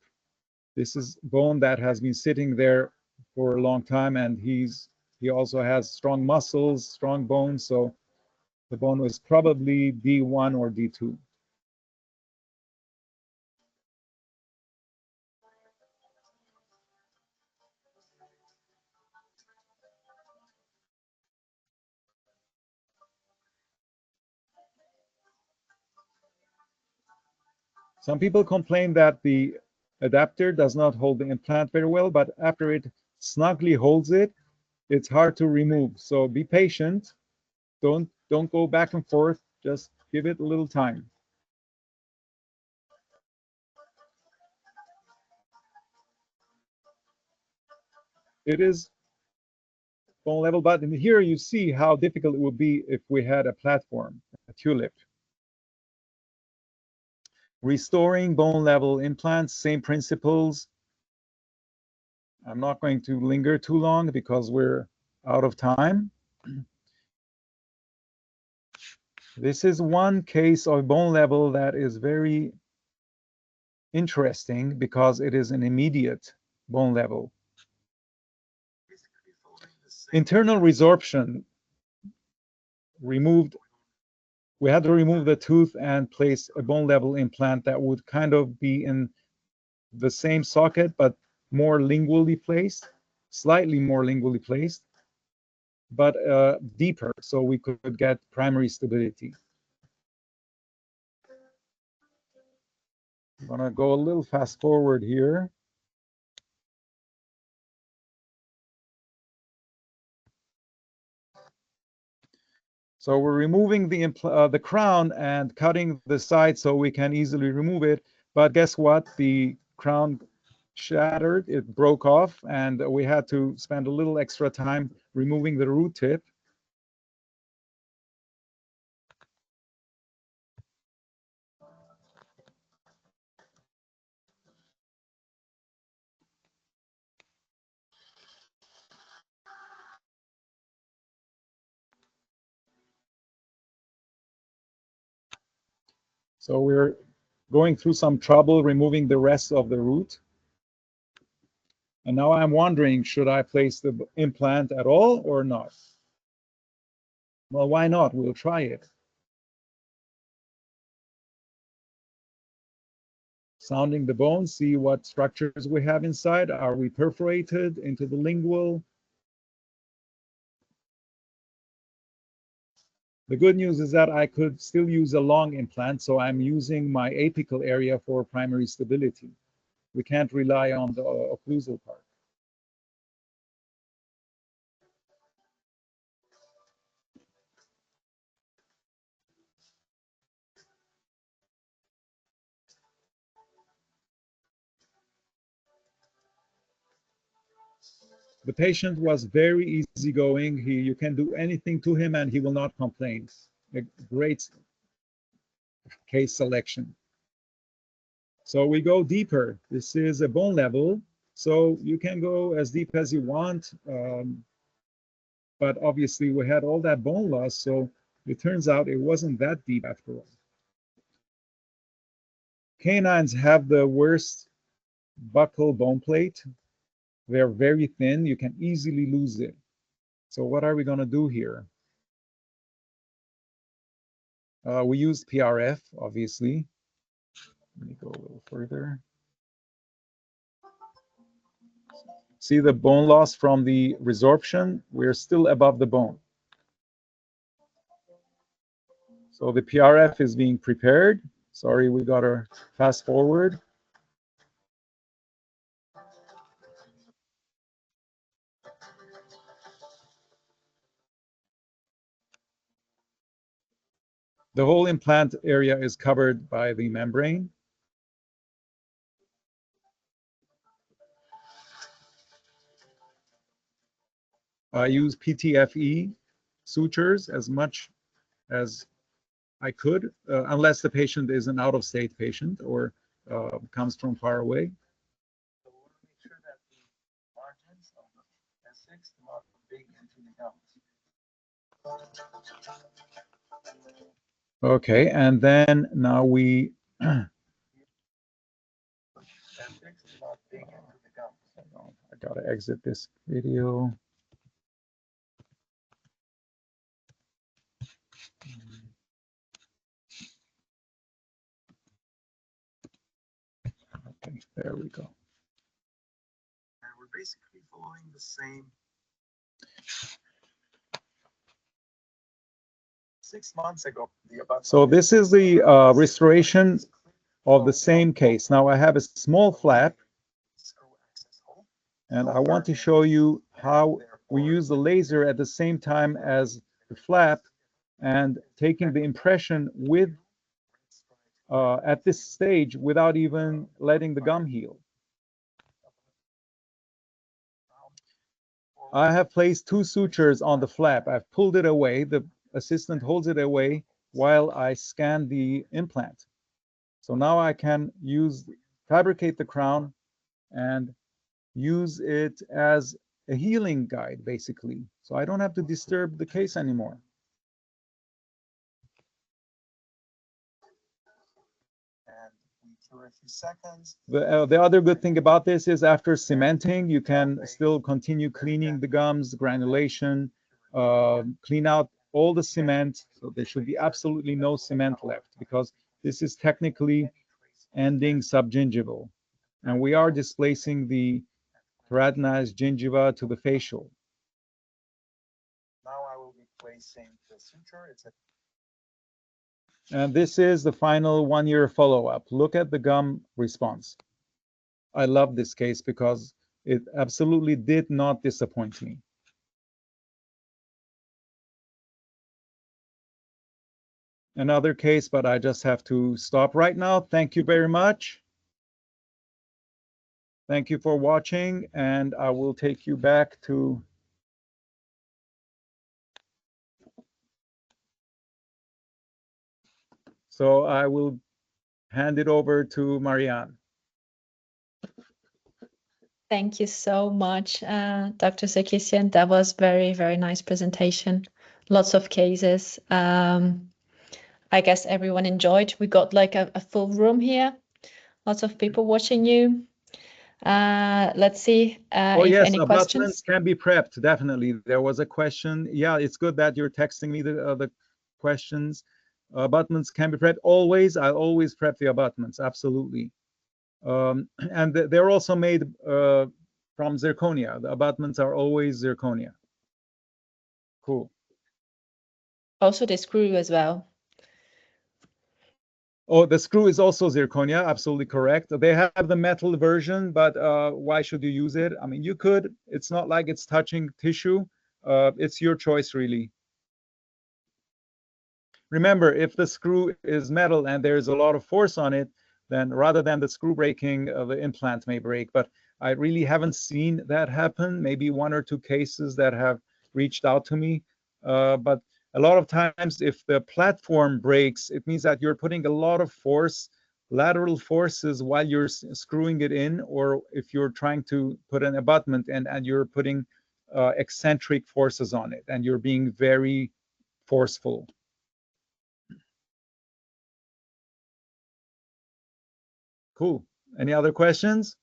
This is bone that has been sitting there for a long time, and he also has strong muscles, strong bones, so the bone was probably D1 or D2. Some people complain that the adapter does not hold the implant very well, but after it snugly holds it, it's hard to remove. So be patient. Don't go back and forth. Just give it a little time. It is bone level, but here you see how difficult it would be if we had a platform, a tulip. Restoring bone level implants, same principles. I'm not going to linger too long because we're out of time. This is one case of bone level that is very interesting because it is an immediate bone level. Internal resorption removed. We had to remove the tooth and place a bone level implant that would kind of be in the same socket, but more lingually placed, slightly more lingually placed, but deeper, so we could get primary stability. I'm gonna go a little fast forward here. So we're removing the crown and cutting the side so we can easily remove it. But guess what? The crown shattered, it broke off, and we had to spend a little extra time removing the root tip. So we're going through some trouble removing the rest of the root. And now I'm wondering, should I place the implant at all or not? Well, why not? We'll try it. Sounding the bone, see what structures we have inside. Are we perforated into the lingual? The good news is that I could still use a long implant, so I'm using my apical area for primary stability. We can't rely on the occlusal part. The patient was very easygoing. You can do anything to him and he will not complain. A great case selection. So we go deeper. This is a bone level, so you can go as deep as you want. But obviously we had all that bone loss, so it turns out it wasn't that deep after all. Canines have the worst buccal bone plate. They're very thin. You can easily lose it. So what are we going to do here? We used PRF, obviously. Let me go a little further. See the bone loss from the resorption? We're still above the bone. So the PRF is being prepared. Sorry, we got to fast forward. The whole implant area is covered by the membrane. I use PTFE sutures as much as I could, unless the patient is an out-of-state patient or comes from far away. So we want to make sure that the margins of the S6 do not big into the gums. Okay, and then now we. S6 do not big into the gums. I gotta exit this video. Okay, there we go. And we're basically following the same 6 months ago. So this is the restoration of the same case. Now I have a small flap, and I want to show you how we use the laser at the same time as the flap and taking the impression with at this stage without even letting the gum heal. I have placed 2 sutures on the flap. I've pulled it away. The assistant holds it away while I scan the implant. So now I can fabricate the crown and use it as a healing guide, basically. So I don't have to disturb the case anymore. And we for a few seconds. The other good thing about this is after cementing, you can still continue cleaning the gums, granulation, clean out all the cement. So there should be absolutely no cement left because this is technically ending subgingival. And we are displacing the keratinized gingiva to the facial. Now I will be placing the suture. And this is the final 1-year follow-up. Look at the gum response. I love this case because it absolutely did not disappoint me. Another case, but I just have to stop right now. Thank you very much. Thank you for watching, and I will take you back to so I will hand it over to Marianne. Thank you so much, Dr. Sarkisian. That was very, very nice presentation. Lots of cases. I guess everyone enjoyed. We got like a full room here. Lots of people watching you. Let's see Oh if yes, any abutments questions. can be prepped. Definitely, there was a question. Yeah, it's good that you're texting me the questions. Abutments can be prepped. Always, I always prep the abutments. Absolutely. And they're also made from zirconia. The abutments are always zirconia. Cool. Also the screw as well. Oh, the screw is also zirconia. Absolutely correct. They have the metal version, but why should you use it? I mean, you could. It's not like it's touching tissue. It's your choice, really. Remember, if the screw is metal and there's a lot of force on it, then rather than the screw breaking, the implant may break. But I really haven't seen that happen. Maybe 1 or 2 cases that have reached out to me. But a lot of times, if the platform breaks, it means that you're putting a lot of force, lateral forces, while you're screwing it in, or if you're trying to put an abutment in and you're putting eccentric forces on it, and you're being very forceful. Cool. Any other questions?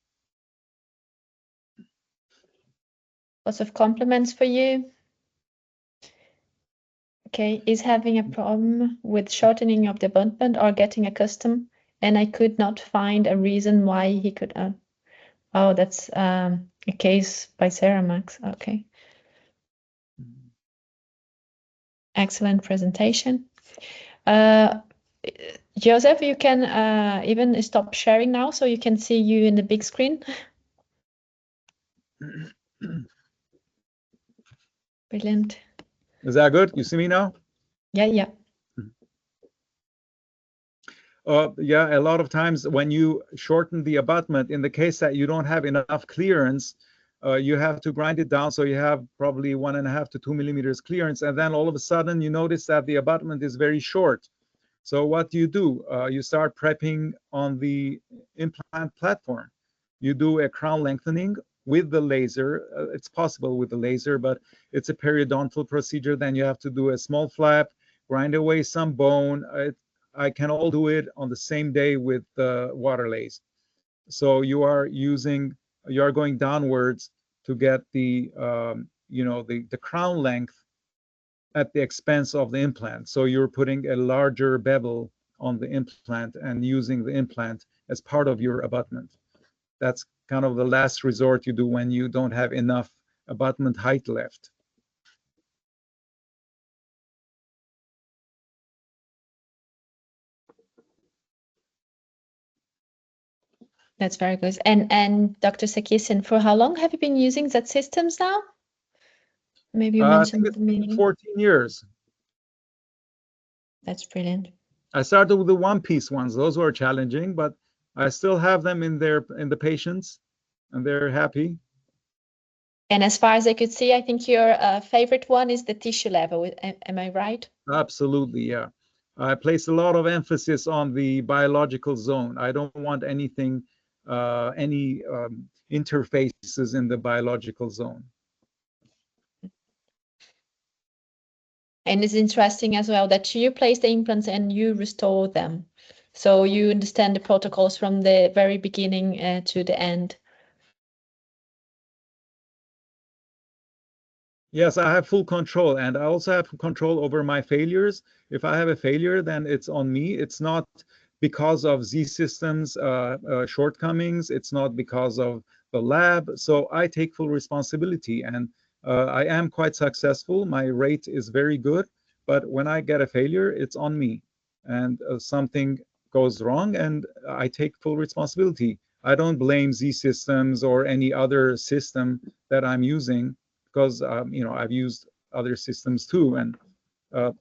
Lots of compliments for you. Okay, is having a problem with shortening of the abutment or getting accustomed, and I could not find a reason why he could. Oh, that's a case by Ceramax. Okay. Excellent presentation. Joseph, you can even stop sharing now so you can see you in the big screen. Brilliant. Is that good? You see me now? Yeah. Yeah, a lot of times when you shorten the abutment, in the case that you don't have enough clearance, you have to grind it down so you have probably 1.5 to 2 millimeters clearance, and then all of a sudden you notice that the abutment is very short. So what do? You start prepping on the implant platform. You do a crown lengthening with the laser. It's possible with the laser, but it's a periodontal procedure. Then you have to do a small flap, grind away some bone. I can all do it on the same day with the water lace. So you are going downwards to get the the crown length at the expense of the implant. So you're putting a larger bevel on the implant and using the implant as part of your abutment. That's kind of the last resort you do when you don't have enough abutment height left. That's very good. And Dr. Sarkisian, for how long have you been using that systems now? Maybe you I think mentioned it's to me. 14 years. That's brilliant. I started with the one-piece ones. Those were challenging, but I still have them in the patients, and they're happy. And as far as I could see, I think your favorite one is the tissue level. Am I right? Absolutely, yeah. I place a lot of emphasis on the biological zone. I don't want anything, any interfaces in the biological zone. And it's interesting as well that you place the implants and you restore them. So you understand the protocols from the very beginning to the end. Yes, I have full control, and I also have control over my failures. If I have a failure, then it's on me. It's not because of Z Systems shortcomings. It's not because of the lab. So I take full responsibility, and I am quite successful. My rate is very good, but when I get a failure, it's on me. and something goes wrong, and I take full responsibility. I don't blame Z Systems or any other system that I'm using, because you know, I've used other systems too, and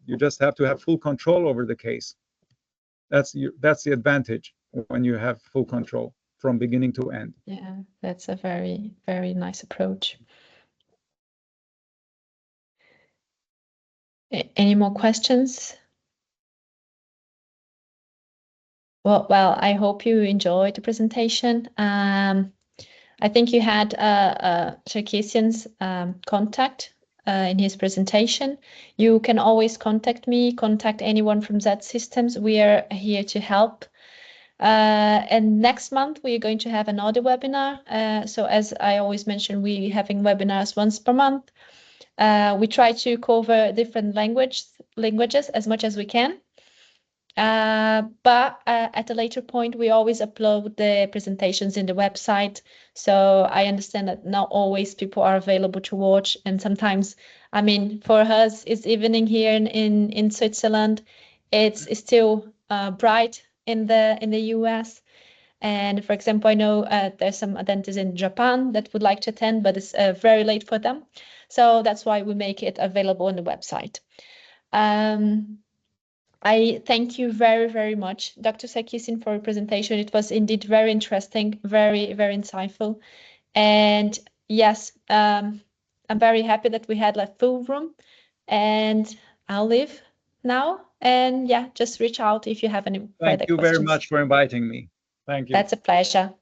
you just have to have full control over the case. That's the advantage when you have full control from beginning to end. Yeah, that's a very, very nice approach. Any more questions? Well, I hope you enjoyed the presentation. I think you had Sarkisian's contact in his presentation. You can always contact me, contact anyone from Z Systems. We are here to help. And next month, we are going to have another webinar. So as I always mention, we're having webinars once per month. We try to cover different languages as much as we can. But at a later point, we always upload the presentations in the website. So I understand that not always people are available to watch. And sometimes, I mean, for us, it's evening here in Switzerland. It's still bright in the US. And for example, I know there's some dentists in Japan that would like to attend, but it's very late for them. So that's why we make it available on the website. I thank you very, very much, Dr. Sarkisian, for your presentation. It was indeed very interesting, very, very insightful. And yes, I'm very happy that we had a full room. And I'll leave now. And yeah, just reach out if you have any further questions. Thank you very much for inviting me. Thank you. That's a pleasure.